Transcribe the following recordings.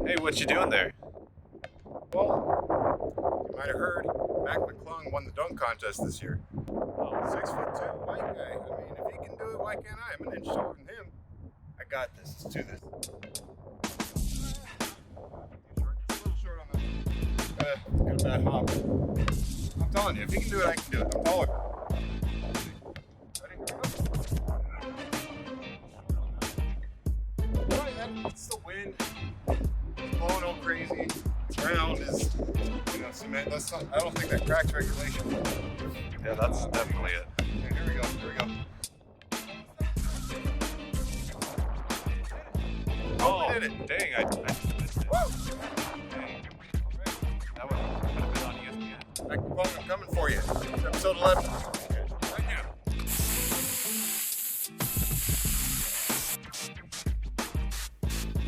Hey, what you doing there? Well, you might have heard Mac McClung won the dunk contest this year. Oh, 6'2" white guy. I mean, if he can do it, why can't I? I'm an inch taller than him. I got this. Let's do this. Just a little short on that. Got a bad hop. I'm telling you, if he can do it, I can do it. I'm taller. Ready? Right, that's the wind. It's blowing all crazy. Ground is, cement. I don't think that cracks regulation. yeah, that's definitely it. Okay, here we go. Here we go. Oh, We did it. dang, I missed it. Woo! Dang. That would have been on ESPN. Mac McClung, I'm coming for you. It's episode 11. Right now.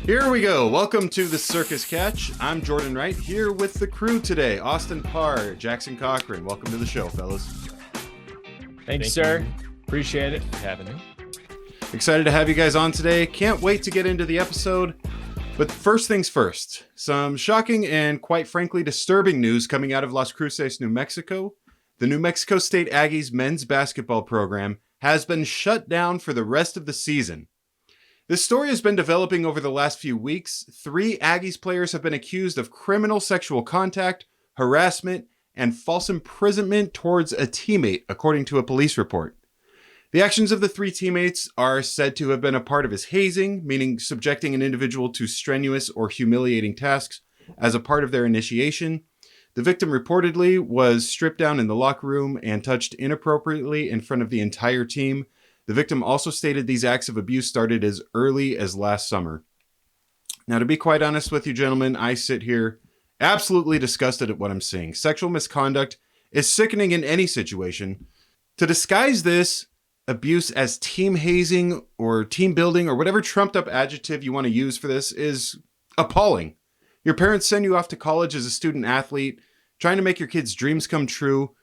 Here we go. Welcome to the Circus Catch. I'm Jordan Wright here with the crew today. Austin Parr, Jackson Cochran. Welcome to the show, fellas. Thank you, sir. Appreciate it. Having me. Excited to have you guys on today. Can't wait to get into the episode. But first things first, some shocking and quite frankly disturbing news coming out of Las Cruces, New Mexico. The New Mexico State Aggies men's basketball program has been shut down for the rest of the season. This story has been developing over the last few weeks. 3 Aggies players have been accused of criminal sexual contact, harassment, and false imprisonment towards a teammate, according to a police report. The actions of the 3 teammates are said to have been a part of his hazing, meaning subjecting an individual to strenuous or humiliating tasks as a part of their initiation. The victim reportedly was stripped down in the locker room and touched inappropriately in front of the entire team. The victim also stated these acts of abuse started as early as last summer. Now, to be quite honest with you, gentlemen, I sit here absolutely disgusted at what I'm seeing. Sexual misconduct is sickening in any situation. To disguise this abuse as team hazing or team building or whatever trumped up adjective you want to use for this is appalling. Your parents send you off to college as a student athlete, trying to make your kids' dreams come true,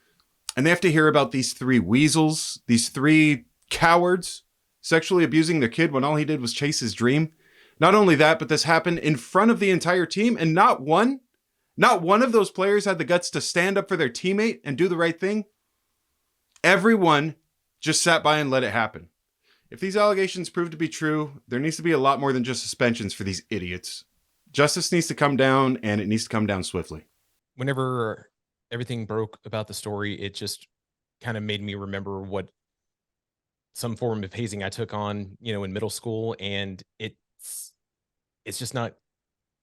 and they have to hear about these 3 weasels, these 3 cowards sexually abusing their kid when all he did was chase his dream. Not only that, but this happened in front of the entire team, and not one of those players had the guts to stand up for their teammate and do the right thing. Everyone just sat by and let it happen. If these allegations prove to be true, there needs to be a lot more than just suspensions for these idiots. Justice needs to come down, and it needs to come down swiftly. Whenever everything broke about the story, it just kind of made me remember what some form of hazing I took on, in middle school, and it's just not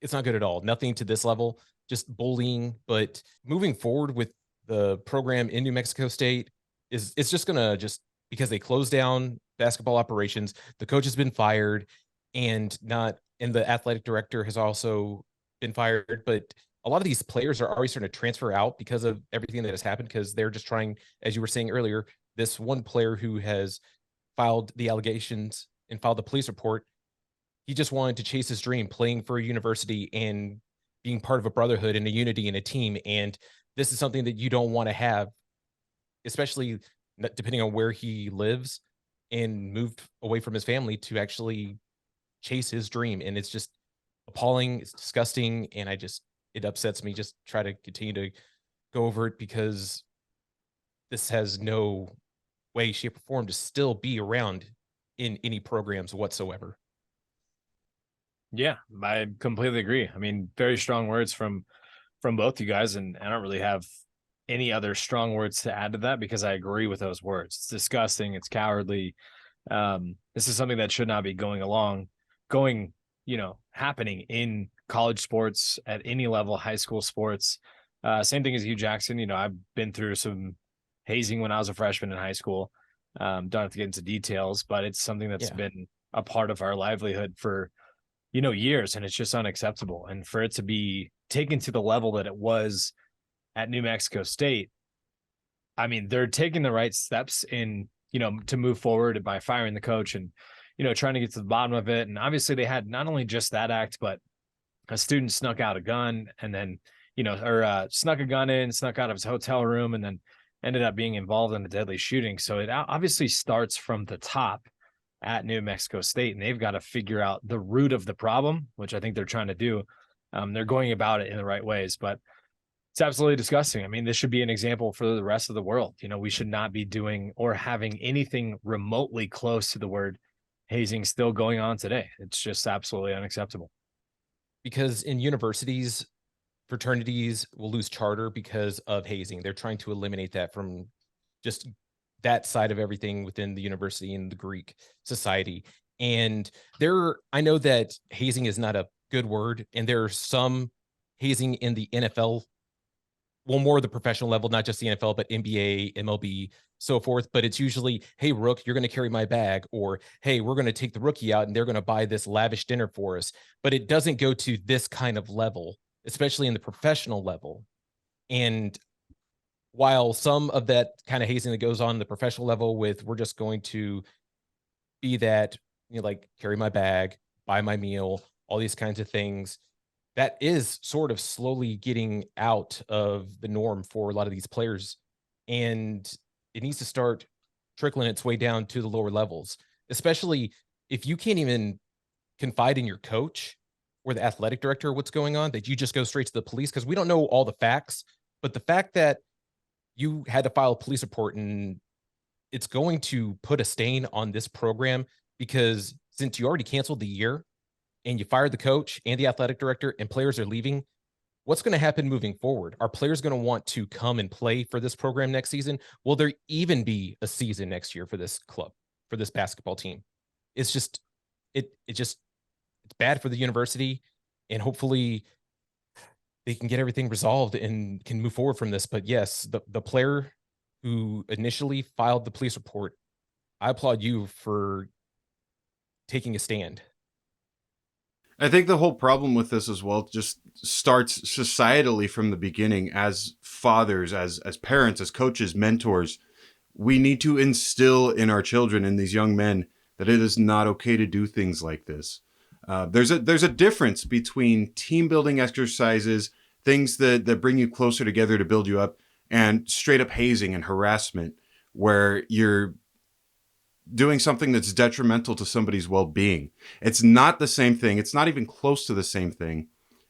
good at all. Nothing to this level, just bullying. But moving forward with the program in New Mexico State it's just gonna because they closed down basketball operations, the coach has been fired, and the athletic director has also been fired. But a lot of these players are already starting to transfer out because of everything that has happened, because they're just trying, as you were saying earlier, this one player who has filed the allegations and filed the police report, he just wanted to chase his dream, playing for a university and being part of a brotherhood and a unity and a team. And this is something that you don't want to have, especially depending on where he lives, and moved away from his family to actually chase his dream. And it's just appalling. It's disgusting. And it upsets me. Just try to continue to go over it, because this has no way, shape, or form to still be around in any programs whatsoever. Yeah, I completely agree. I mean, very strong words from both you guys, and I don't really have any other strong words to add to that, because I agree with those words. It's disgusting. It's cowardly. This is something that should not be happening in college sports at any level, high school sports. Same thing as you, Jackson. I've been through some hazing when I was a freshman in high school. Don't have to get into details, but it's something that's been a part of our livelihood for, years, and it's just unacceptable. And for it to be taken to the level that it was at New Mexico State, I mean, they're taking the right steps in, to move forward by firing the coach and, trying to get to the bottom of it. And obviously they had not only just that act, but a student snuck out a gun and then, snuck a gun in, snuck out of his hotel room, and then ended up being involved in a deadly shooting. So it obviously starts from the top at New Mexico State, and they've got to figure out the root of the problem, which I think they're trying to do. they're going about it in the right ways, but it's absolutely disgusting. I mean, this should be an example for the rest of the world. You know, we should not be doing or having anything remotely close to the word hazing still going on today. It's just absolutely unacceptable. Because in universities, fraternities will lose charter because of hazing. They're trying to eliminate that from just that side of everything within the university and the Greek society. And I know that hazing is not a good word, and there are some hazing in the NFL, well, more the professional level, not just the NFL, but NBA, MLB, so forth. But it's usually, hey, Rook, you're going to carry my bag, or hey, we're going to take the rookie out and they're going to buy this lavish dinner for us. But it doesn't go to this kind of level, especially in the professional level. And while some of that kind of hazing that goes on the professional level with, we're just going to be that, like carry my bag, buy my meal, all these kinds of things, that is sort of slowly getting out of the norm for a lot of these players. And it needs to start trickling its way down to the lower levels, especially if you can't even confide in your coach or the athletic director what's going on, that you just go straight to the police, because we don't know all the facts. But the fact that you had to file a police report, and it's going to put a stain on this program, because since you already canceled the year and you fired the coach and the athletic director and players are leaving, what's going to happen moving forward? Are players going to want to come and play for this program next season? Will there even be a season next year for this club, for this basketball team? It's just, it's bad for the university, and hopefully they can get everything resolved and can move forward from this. But yes, the player who initially filed the police report, I applaud you for taking a stand. I think the whole problem with this as well just starts societally from the beginning. As fathers, as parents, as coaches, mentors, we need to instill in our children, in these young men, that it is not okay to do things like this. There's a difference between team building exercises, things that bring you closer together to build you up, and straight up hazing and harassment, where you're doing something that's detrimental to somebody's well-being. It's not the same thing. It's not even close to the same thing.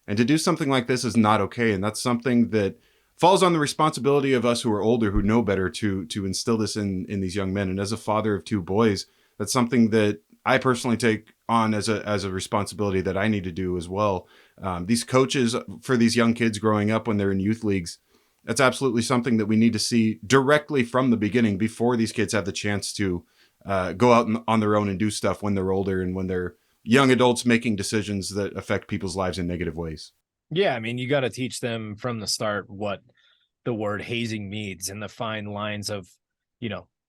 And to do something like this is not okay. And that's something that falls on the responsibility of us who are older, who know better, to instill this in these young men. And as a father of two boys, that's something that I personally take on as a responsibility that I need to do as well. These coaches for these young kids growing up when they're in youth leagues, that's absolutely something that we need to see directly from the beginning, before these kids have the chance to go out on their own and do stuff when they're older and when they're young adults making decisions that affect people's lives in negative ways. Yeah, I mean, you got to teach them from the start what the word hazing means, and the fine lines of,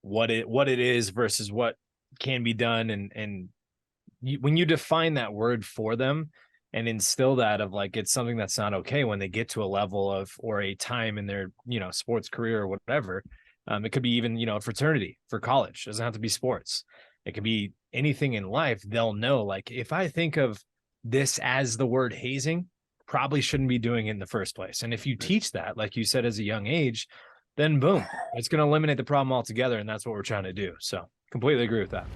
what it is versus what can be done. And when you define that word for them and instill that of like, it's something that's not okay when they get to a level of, or a time in their, sports career or whatever. It could be even, a fraternity for college. It doesn't have to be sports. It could be anything in life. They'll know, like, if I think of this as the word hazing, probably shouldn't be doing it in the first place. And if you teach that, like you said, as a young age, then boom, it's going to eliminate the problem altogether. And that's what we're trying to do. So completely agree with that.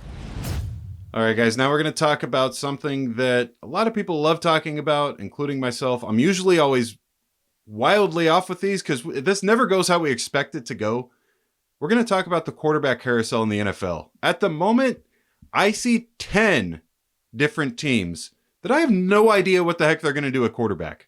All right, guys, now we're going to talk about something that a lot of people love talking about, including myself. I'm usually always wildly off with these because this never goes how we expect it to go. We're going to talk about the quarterback carousel in the NFL. At the moment, I see 10 different teams that I have no idea what the heck they're going to do at quarterback.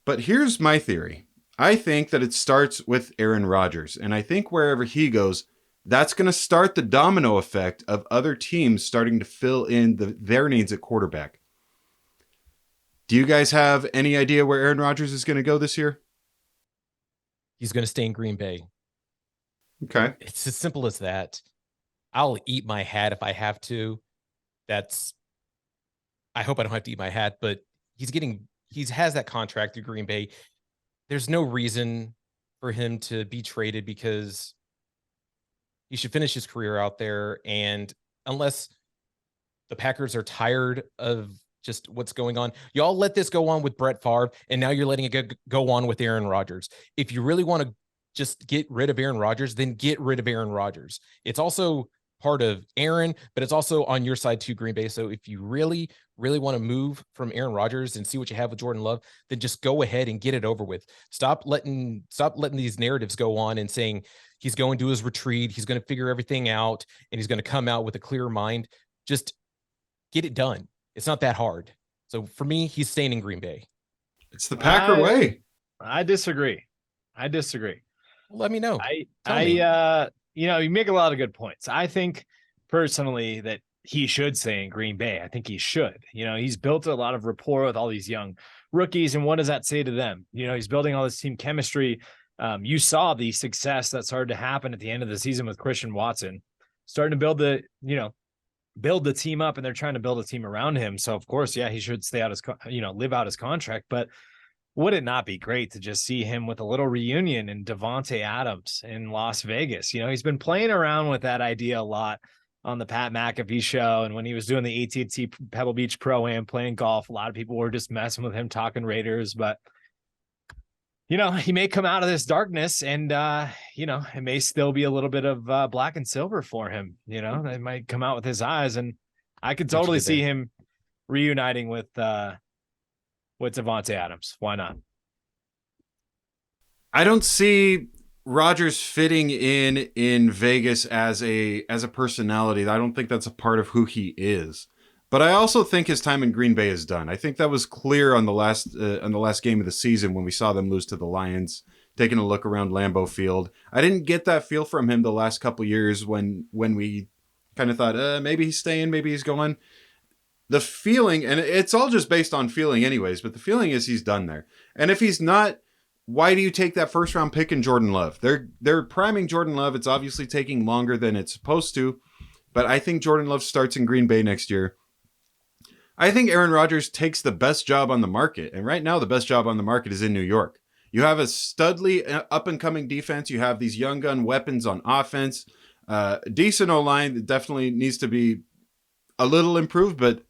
But here's my theory. I think that it starts with Aaron Rodgers, and I think wherever he goes, that's going to start the domino effect of other teams starting to fill in their needs at quarterback. Do you guys have any idea where Aaron Rodgers is going to go this year? He's going to stay in Green Bay. Okay. It's as simple as that. I'll eat my hat if I have to. I hope I don't have to eat my hat, but he has that contract through Green Bay. There's no reason for him to be traded, because he should finish his career out there. And unless the Packers are tired of just what's going on, y'all let this go on with Brett Favre, and now you're letting it go on with Aaron Rodgers. If you really want to just get rid of Aaron Rodgers, then get rid of Aaron Rodgers. It's also part of Aaron, but it's also on your side too, Green Bay. So if you really, really want to move from Aaron Rodgers and see what you have with Jordan Love, then just go ahead and get it over with. Stop letting these narratives go on and saying he's going to his retreat, he's going to figure everything out, and he's going to come out with a clear mind. Just get it done. It's not that hard. So for me, he's staying in Green Bay. It's the Packer way. I disagree. Let me know. You make a lot of good points. I think personally that he should stay in Green Bay. I think he should. He's built a lot of rapport with all these young rookies. And what does that say to them? He's building all this team chemistry. You saw the success that started to happen at the end of the season with Christian Watson, starting to build the team up, and they're trying to build a team around him. So of course, yeah, he should stay out live out his contract, but would it not be great to just see him with a little reunion and Davante Adams in Las Vegas? He's been playing around with that idea a lot on the Pat McAfee show. And when he was doing the AT&T Pebble Beach Pro-Am playing golf, a lot of people were just messing with him, talking Raiders, but he may come out of this darkness and, it may still be a little bit of black and silver for him. It might come out with his eyes, and I could totally see him reuniting with Davante Adams. Why not? I don't see Rodgers fitting in Vegas as a personality. I don't think that's a part of who he is. But I also think his time in Green Bay is done. I think that was clear on the last game of the season when we saw them lose to the Lions, taking a look around Lambeau Field. I didn't get that feel from him the last couple years when we kind of thought, maybe he's staying, maybe he's going. The feeling, and it's all just based on feeling anyways, but the feeling is he's done there. And if he's not, why do you take that first round pick in Jordan Love? They're priming Jordan Love. It's obviously taking longer than it's supposed to, but I think Jordan Love starts in Green Bay next year. I think Aaron Rodgers takes the best job on the market. And right now, the best job on the market is in New York. You have a studly up-and-coming defense. You have these young gun weapons on offense. Decent O-line that definitely needs to be a little improved, but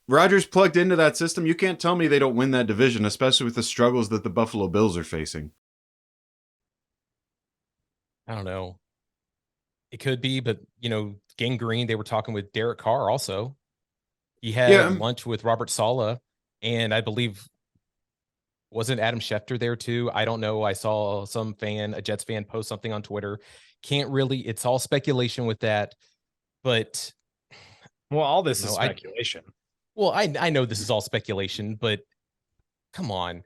Rodgers plugged into that system. You can't tell me they don't win that division, especially with the struggles that the Buffalo Bills are facing. I don't know. It could be, but, Gang Green, they were talking with Derek Carr also. He had lunch with Robert Saleh, and I believe, wasn't Adam Schefter there too? I don't know. I saw a Jets fan, post something on Twitter. It's all speculation with that, but. Well, all this is speculation. I know this is all speculation, but come on.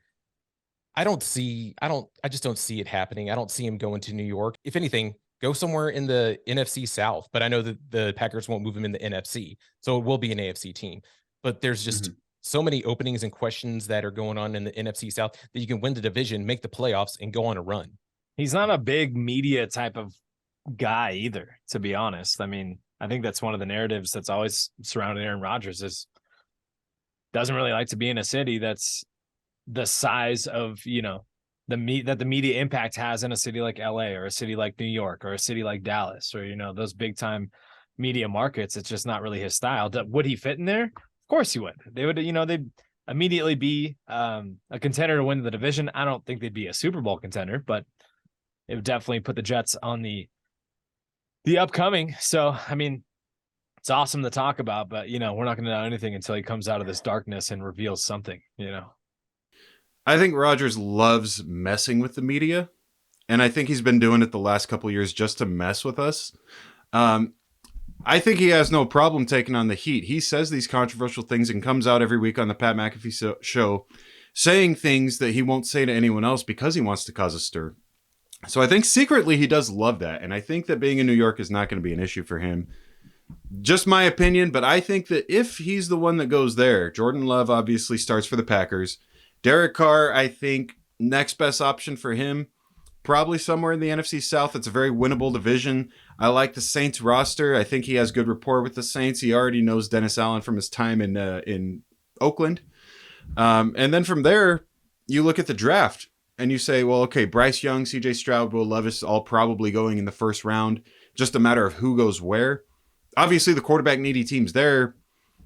I just don't see it happening. I don't see him going to New York. If anything, go somewhere in the NFC South, but I know that the Packers won't move him in the NFC, so it will be an AFC team. But there's just so many openings and questions that are going on in the NFC South that you can win the division, make the playoffs, and go on a run. He's not a big media type of guy either, to be honest. I mean, I think that's one of the narratives that's always surrounding Aaron Rodgers is doesn't really like to be in a city that's the size of, that the media impact has in a city like LA or a city like New York or a city like Dallas or, those big time media markets. It's just not really his style. Would he fit in there? Of course he would. They would, they'd immediately be a contender to win the division. I don't think they'd be a Super Bowl contender, but it would definitely put the Jets on the upcoming. So, I mean, it's awesome to talk about, but, we're not going to know anything until he comes out of this darkness and reveals something, I think Rodgers loves messing with the media, and I think he's been doing it the last couple of years just to mess with us. I think he has no problem taking on the heat. He says these controversial things and comes out every week on the Pat McAfee show saying things that he won't say to anyone else because he wants to cause a stir. So I think secretly he does love that, and I think that being in New York is not going to be an issue for him. Just my opinion, but I think that if he's the one that goes there, Jordan Love obviously starts for the Packers. Derek Carr, I think, next best option for him, probably somewhere in the NFC South. It's a very winnable division. I like the Saints roster. I think he has good rapport with the Saints. He already knows Dennis Allen from his time in Oakland. And then from there, you look at the draft and you say, well, okay, Bryce Young, CJ Stroud, Will Levis, all probably going in the first round. Just a matter of who goes where. Obviously, the quarterback needy teams there.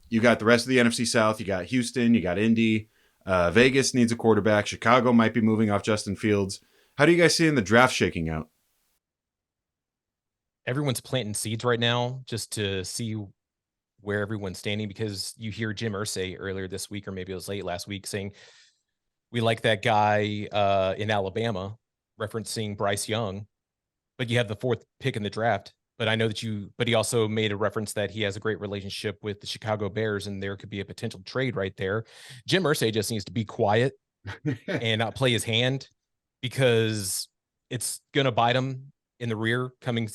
You got the rest of the NFC South. You got Houston. You got Indy. Vegas needs a quarterback. Chicago might be moving off Justin Fields. How do you guys see in the draft shaking out? everyone's planting seeds right now just to see where everyone's standing, because you hear Jim Irsay earlier this week, or maybe it was late last week, saying we like that guy in Alabama, referencing Bryce Young, but you have the 4th pick in the draft. But I know that but he also made a reference that he has a great relationship with the Chicago Bears, and there could be a potential trade right there. Jim Irsay just needs to be quiet and not play his hand, because it's going to bite him in the rear coming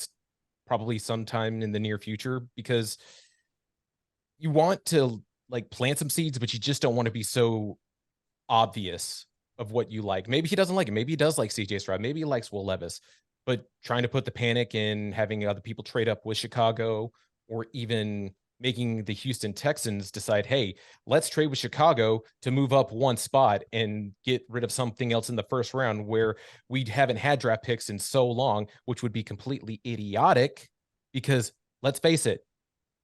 probably sometime in the near future, because you want to like plant some seeds, but you just don't want to be so obvious of what you like. Maybe he doesn't like it. Maybe he does like CJ Stroud. Maybe he likes Will Levis, but trying to put the panic in having other people trade up with Chicago, or even making the Houston Texans decide, hey, let's trade with Chicago to move up one spot and get rid of something else in the first round where we haven't had draft picks in so long, which would be completely idiotic, because let's face it,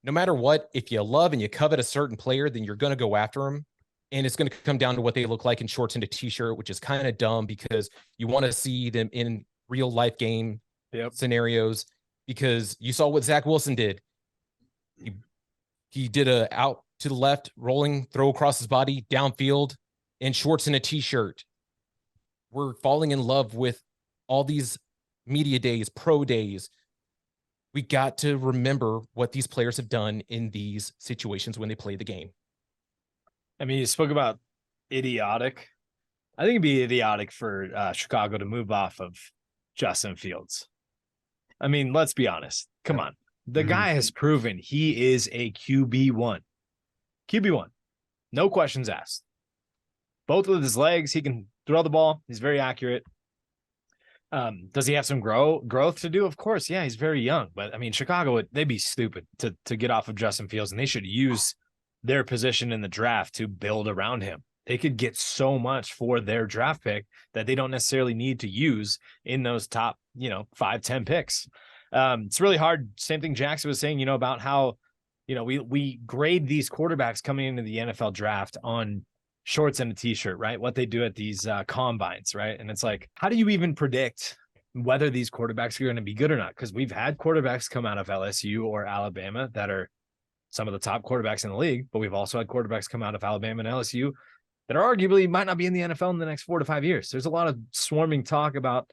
no matter what, if you love and you covet a certain player, then you're going to go after him. And it's going to come down to what they look like in shorts and a t-shirt, which is kind of dumb, because you want to see them in real life game scenarios, because you saw what Zach Wilson did. He did a out to the left, rolling throw across his body downfield in shorts and a t-shirt. We're falling in love with all these media days, pro days. We got to remember what these players have done in these situations when they play the game. I mean, you spoke about idiotic. I think it'd be idiotic for Chicago to move off of Justin Fields. I mean, let's be honest. Come on. The guy has proven he is a QB1. QB1. No questions asked. Both with his legs, he can throw the ball. He's very accurate. Does he have some growth to do? Of course. Yeah, he's very young. But, I mean, Chicago, they'd be stupid to get off of Justin Fields, and they should use their position in the draft to build around him. They could get so much for their draft pick that they don't necessarily need to use in those top, 5-10 picks. It's really hard. Same thing Jackson was saying, about how, we grade these quarterbacks coming into the NFL draft on shorts and a t-shirt, right? What they do at these combines, right? And it's like, how do you even predict whether these quarterbacks are going to be good or not? Because we've had quarterbacks come out of LSU or Alabama that are some of the top quarterbacks in the league, but we've also had quarterbacks come out of Alabama and LSU that are arguably might not be in the NFL in the next 4 to 5 years. There's a lot of swarming talk about,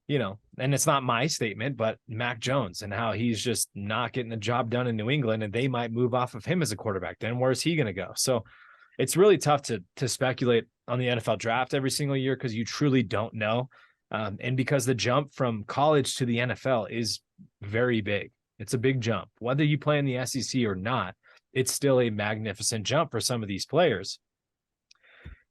and it's not my statement, but Mac Jones and how he's just not getting the job done in New England, and they might move off of him as a quarterback. Then where's he going to go? So it's really tough to speculate on the NFL draft every single year, because you truly don't know. And because the jump from college to the NFL is very big. It's a big jump. Whether you play in the SEC or not, it's still a magnificent jump for some of these players.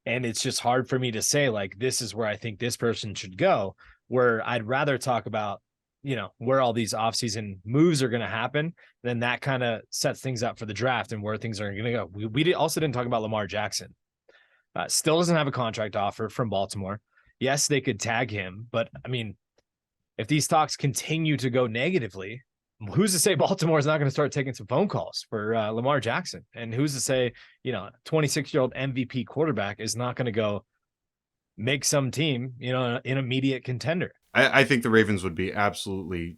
And it's just hard for me to say, like, this is where I think this person should go, where I'd rather talk about, where all these offseason moves are going to happen. Then that kind of sets things up for the draft and where things are going to go. We also didn't talk about Lamar Jackson. Still doesn't have a contract offer from Baltimore. Yes, they could tag him, but I mean, if these talks continue to go negatively, who's to say Baltimore is not going to start taking some phone calls for Lamar Jackson? And who's to say, 26-year-old MVP quarterback is not going to go make some team, an immediate contender? I think the Ravens would be absolutely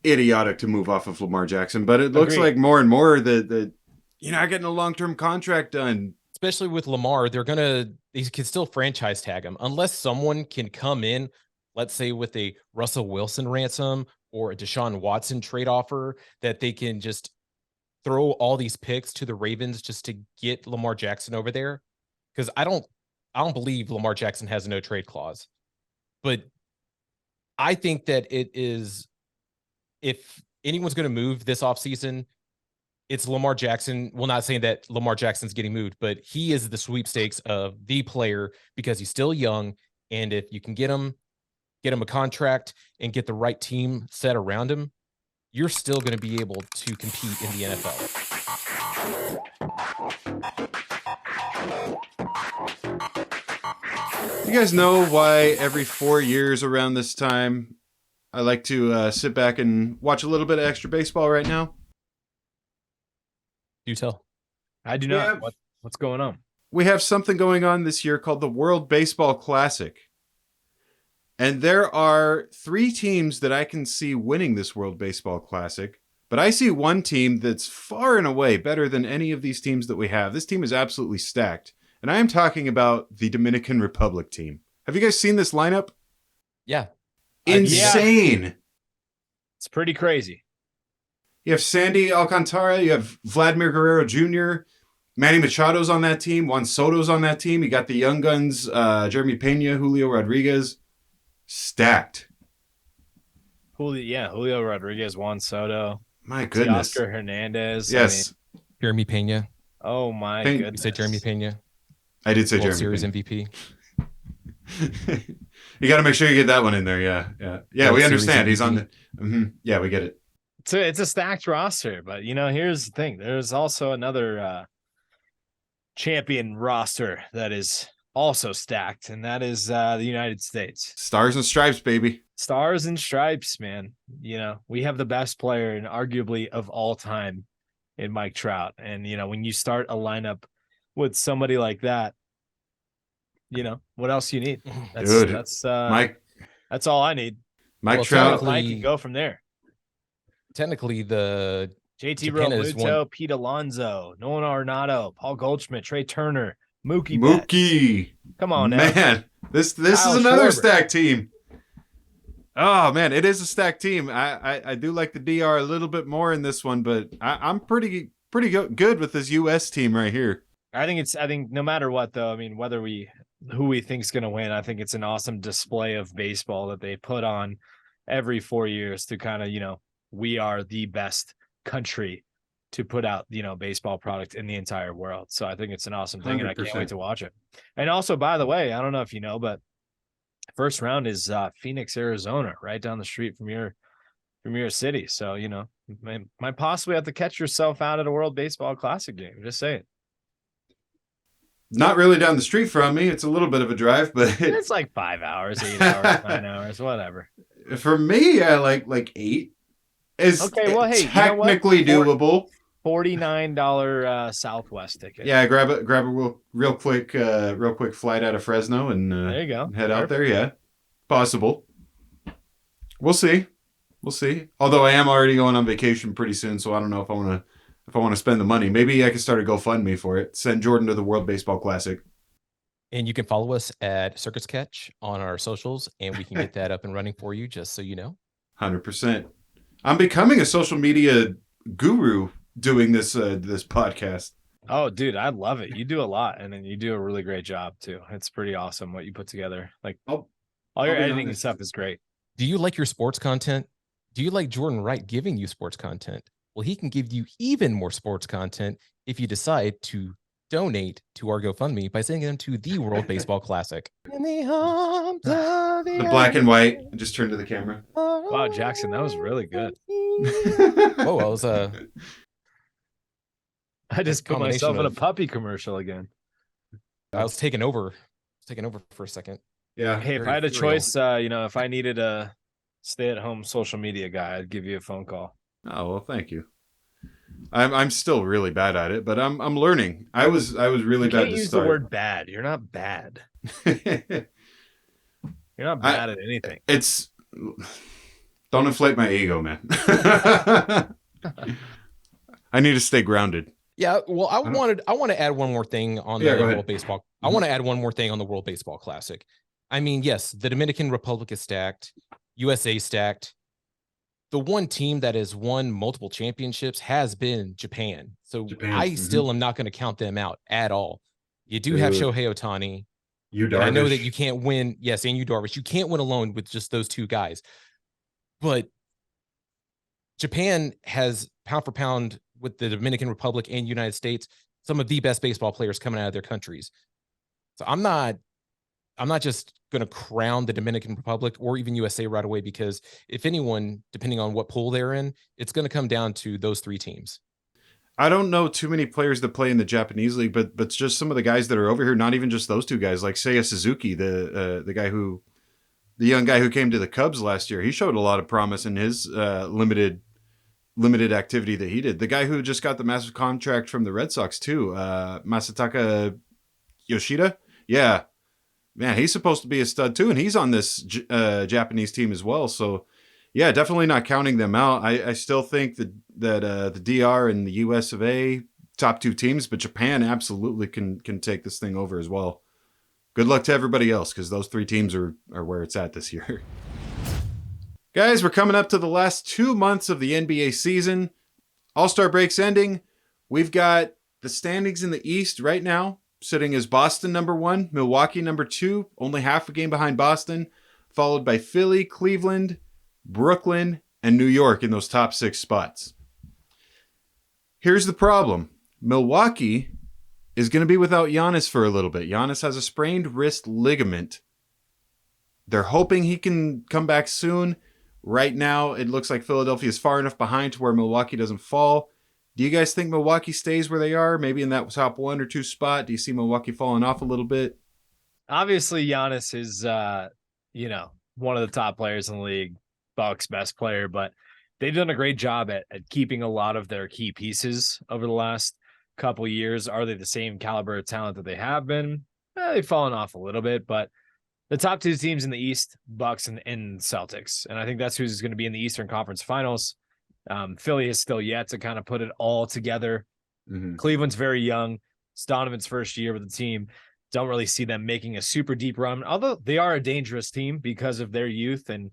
idiotic to move off of Lamar Jackson, but it looks like more and more that you're not getting a long-term contract done. Especially with Lamar, they can still franchise tag him unless someone can come in, let's say with a Russell Wilson ransom or a Deshaun Watson trade offer, that they can just throw all these picks to the Ravens just to get Lamar Jackson over there. Because I don't believe Lamar Jackson has a no trade clause. But I think that it is, if anyone's going to move this offseason, it's Lamar Jackson. Well, not saying that Lamar Jackson's getting moved, but he is the sweepstakes of the player because he's still young. And if you can get him a contract and get the right team set around him, you're still going to be able to compete in the NFL. You guys know why every 4 years around this time I like to sit back and watch a little bit of extra baseball right now? Do tell. I do not. What's going on? We have something going on this year called the World Baseball Classic. And there are 3 teams that I can see winning this World Baseball Classic. But I see one team that's far and away better than any of these teams that we have. This team is absolutely stacked. And I am talking about the Dominican Republic team. Have you guys seen this lineup? Yeah. Insane. It's pretty crazy. You have Sandy Alcantara. You have Vladimir Guerrero Jr., Manny Machado's on that team. Juan Soto's on that team. You got the young guns, Jeremy Pena, Julio Rodriguez. Stacked. Julio Rodriguez, Juan Soto. My goodness. Oscar Hernandez. Yes. Jeremy Pena. Oh my Pena. goodness. You said Jeremy Pena. I did say World Jeremy Series Pena. MVP. You got to make sure you get that one in there. Yeah. World We Series understand. He's on MVP. the. Yeah, we get it. It's a stacked roster, but here's the thing. There's also another champion roster that is also stacked, and that is the United States. Stars and stripes, baby. Stars and stripes, man. We have the best player and arguably of all time in Mike Trout. And when you start a lineup with somebody like that, what else you need? That's Mike. That's all I need. Mike Well, Trout. Mike can go from there. Technically, the JT Japan is Realmuto, Pete Alonso, Nolan Arenado, Paul Goldschmidt, Trey Turner, Mookie Betts. Mookie. Come on now. Man, this is Kyle another Schwarber. stacked team. Oh man, it is a stacked team. I do like the DR a little bit more in this one, but I'm pretty good with this US team right here. I think no matter what though, who we think's going to win, I think it's an awesome display of baseball that they put on every 4 years to kind of, we are the best country to put out, baseball product in the entire world. So I think it's an awesome thing, and I can't 100%. wait to watch it. And also, by the way, I don't know if you know, but first round is Phoenix, Arizona, right down the street from your city. So, might possibly have to catch yourself out at a World Baseball Classic game. Just saying. Not really down the street from me. It's a little bit of a drive, but It's like 5 hours, 8 hours, 9 hours, whatever. for me, I like 8 is Okay, well, hey, you know what? technically doable. $49 Southwest ticket. Yeah, grab a real quick flight out of Fresno and There you go. head out there. Yeah, possible. We'll see. Although I am already going on vacation pretty soon, so I don't know if I want to spend the money. Maybe I can start a GoFundMe for it. Send Jordan to the World Baseball Classic. and you can follow us at Circus Catch on our socials, and we can get that up and running for you, just so you know. 100%. I'm becoming a social media guru doing this podcast. Oh, dude, I love it. You do a lot, and then you do a really great job too. It's pretty awesome what you put together. Like all your I'll be editing and honest. stuff is great. Do you like your sports content? Do you like Jordan Wright giving you sports content? Well, he can give you even more sports content if you decide to donate to our GoFundMe by sending them to the World Baseball Classic. In the arms of The black and white. Just turn to the camera. Wow, Jackson, that was really good. Oh, I was I just put combination myself in a of- puppy commercial again. I was taking over for a second. Yeah. Hey, if Very I had a ethereal. choice, if I needed a stay-at-home social media guy, I'd give you a phone call. Oh well, thank you. I'm still really bad at it, but I'm learning. I was really You bad can't to use start. the word bad. You're not bad. You're not bad at anything. It's don't inflate my ego, man. I need to stay grounded. Yeah, well, I want to add one more thing on Yeah, the go ahead. World Baseball. I want to add one more thing on the World Baseball Classic. I mean, yes, the Dominican Republic is stacked, USA stacked. The one team that has won multiple championships has been Japan. So Japan, I mhm. still am not going to count them out at all. You do have Dude. Shohei Ohtani. You And I know that Darvish. you can't win. Yes, and you Darvish. You can't win alone with just those two guys. But Japan has pound for pound with the Dominican Republic and United States some of the best baseball players coming out of their countries. So I'm not just going to crown the Dominican Republic or even USA right away, because if anyone, depending on what pool they're in, it's going to come down to those three teams. I don't know too many players that play in the Japanese league, but just some of the guys that are over here. Not even just those two guys, like Seiya Suzuki, the young guy who came to the Cubs last year. He showed a lot of promise in his limited activity that he did. The guy who just got the massive contract from the Red Sox too, Masataka Yoshida. Yeah, man, he's supposed to be a stud too, and he's on this Japanese team as well. So, yeah, definitely not counting them out. I still think that the DR and the US of A, top two teams, but Japan absolutely can take this thing over as well. Good luck to everybody else, because those three teams are where it's at this year. Guys, we're coming up to the last 2 months of the NBA season. All-Star break's ending. We've got the standings in the East right now, sitting as Boston number 1, Milwaukee number 2, only half a game behind Boston, followed by Philly, Cleveland, Brooklyn, and New York in those top 6 spots. Here's the problem. Milwaukee is going to be without Giannis for a little bit. Giannis has a sprained wrist ligament. They're hoping he can come back soon. Right now, it looks like Philadelphia is far enough behind to where Milwaukee doesn't fall. Do you guys think Milwaukee stays where they are? Maybe in that top 1 or 2 spot? Do you see Milwaukee falling off a little bit? Obviously, Giannis is, one of the top players in the league, Bucks' best player, but they've done a great job at keeping a lot of their key pieces over the last couple of years. Are they the same caliber of talent that they have been? They've fallen off a little bit, but the top 2 teams in the East, Bucks and Celtics. And I think that's who's going to be in the Eastern Conference Finals. Philly is still yet to kind of put it all together. Mm-hmm. Cleveland's very young. It's Donovan's first year with the team. Don't really see them making a super deep run, although they are a dangerous team because of their youth and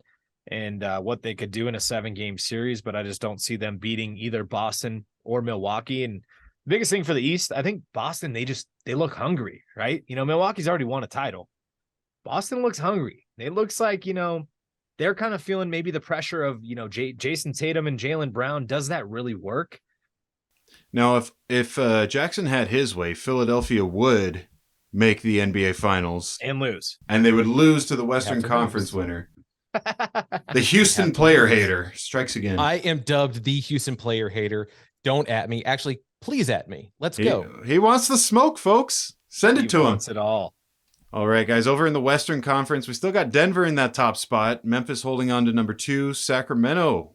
what they could do in a 7-game series. But I just don't see them beating either Boston or Milwaukee. And the biggest thing for the East, I think Boston, they look hungry, right? Milwaukee's already won a title. Boston looks hungry. It looks like, they're kind of feeling maybe the pressure of, Jason Tatum and Jaylen Brown. Does that really work? Now, if Jackson had his way, Philadelphia would make the NBA Finals. And lose. And they would lose to the Western Conference winner. The Houston player hater strikes again. I am dubbed the Houston player hater. Don't at me. Actually, please at me. Let's go. He wants the smoke, folks. Send it to him. He wants it all. All right, guys, over in the Western Conference, we still got Denver in that top spot. Memphis holding on to number 2. Sacramento.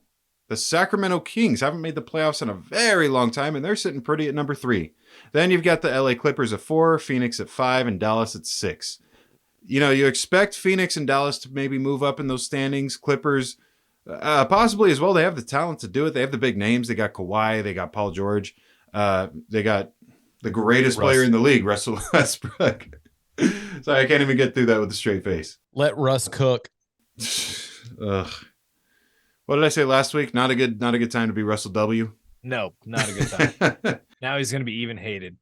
The Sacramento Kings haven't made the playoffs in a very long time, and they're sitting pretty at number 3. Then you've got the LA Clippers at 4, Phoenix at 5, and Dallas at 6. You expect Phoenix and Dallas to maybe move up in those standings. Clippers, possibly as well. They have the talent to do it. They have the big names. They got Kawhi. They got Paul George. They got the greatest player in the league, Russell Westbrook. Sorry, I can't even get through that with a straight face. Let Russ cook. Ugh. What did I say last week? Not a good time to be Russell W. No, not a good time. Now he's going to be even hated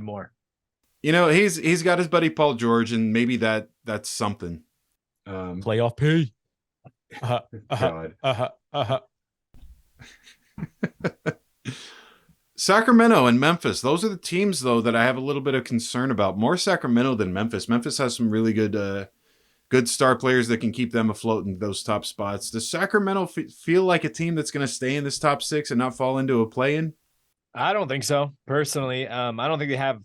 more. He's got his buddy Paul George, and maybe that's something. Playoff P. God. Sacramento and Memphis. Those are the teams, though, that I have a little bit of concern about. More Sacramento than Memphis. Memphis has some really good star players that can keep them afloat in those top spots. Does Sacramento feel like a team that's going to stay in this top 6 and not fall into a play-in? I don't think so, personally. I don't think they have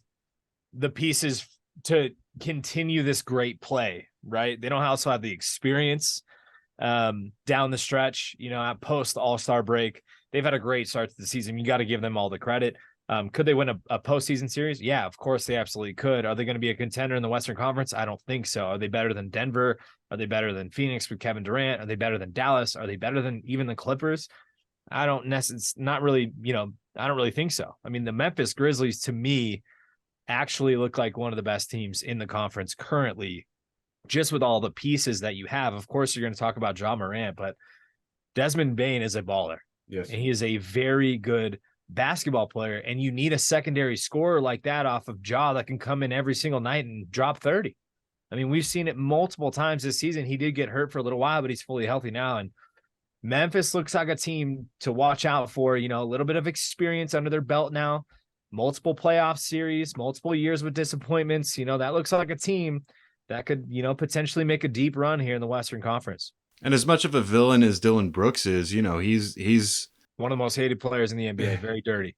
the pieces to continue this great play, right? They don't also have the experience down the stretch, at post All-Star break. They've had a great start to the season. You got to give them all the credit. Could they win a postseason series? Yeah, of course they absolutely could. Are they going to be a contender in the Western Conference? I don't think so. Are they better than Denver? Are they better than Phoenix with Kevin Durant? Are they better than Dallas? Are they better than even the Clippers? I don't really think so. I mean, the Memphis Grizzlies, to me, actually look like one of the best teams in the conference currently, just with all the pieces that you have. Of course, you're going to talk about Ja Morant, but Desmond Bane is a baller. Yes. And he is a very good basketball player, and you need a secondary scorer like that off of Ja that can come in every single night and drop 30. I mean, we've seen it multiple times this season. He did get hurt for a little while, but he's fully healthy now. And Memphis looks like a team to watch out for, a little bit of experience under their belt now, multiple playoff series, multiple years with disappointments. That looks like a team that could, potentially make a deep run here in the Western Conference. And as much of a villain as Dylan Brooks is, he's one of the most hated players in the NBA. Very dirty.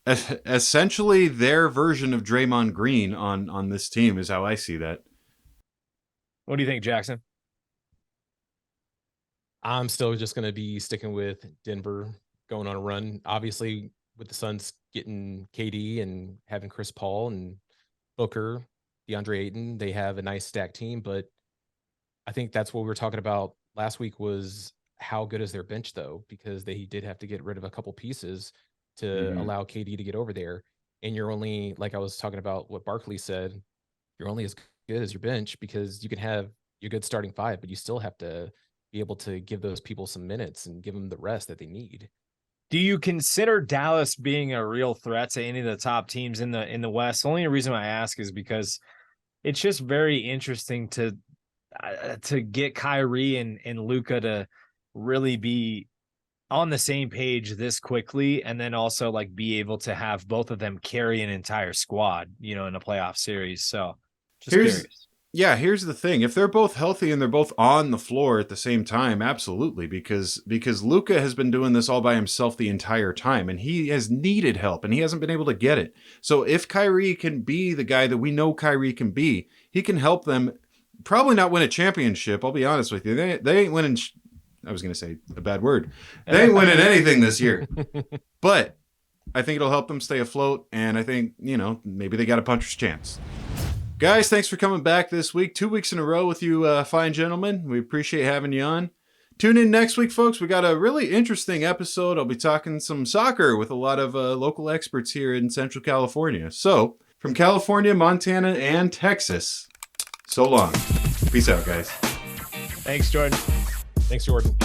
Essentially, their version of Draymond Green on this team is how I see that. What do you think, Jackson? I'm still just going to be sticking with Denver going on a run. Obviously, with the Suns getting KD and having Chris Paul and Booker, DeAndre Ayton. They have a nice stacked team, but I think that's what we were talking about last week was how good is their bench though, because they did have to get rid of a couple pieces to allow KD to get over there. And you're only, like I was talking about what Barkley said, you're only as good as your bench because you can have your good starting five, but you still have to be able to give those people some minutes and give them the rest that they need. Do you consider Dallas being a real threat to any of the top teams in the West? The only reason I ask is because it's just very interesting to get Kyrie and Luka to really be on the same page this quickly, and then also like be able to have both of them carry an entire squad, in a playoff series. So just curious. Yeah, here's the thing. If they're both healthy and they're both on the floor at the same time, absolutely, because Luka has been doing this all by himself the entire time, and he has needed help, and he hasn't been able to get it. So if Kyrie can be the guy that we know Kyrie can be, he can help them probably not win a championship, I'll be honest with you. They ain't winning... I was going to say a bad word. They ain't winning anything this year. But I think it'll help them stay afloat, and I think, maybe they got a puncher's chance. Guys, thanks for coming back this week. 2 weeks in a row with you fine gentlemen. We appreciate having you on. Tune in next week, folks. We got a really interesting episode. I'll be talking some soccer with a lot of local experts here in Central California. So, from California, Montana, and Texas, so long. Peace out, guys. Thanks, Jordan. Thanks, Jordan.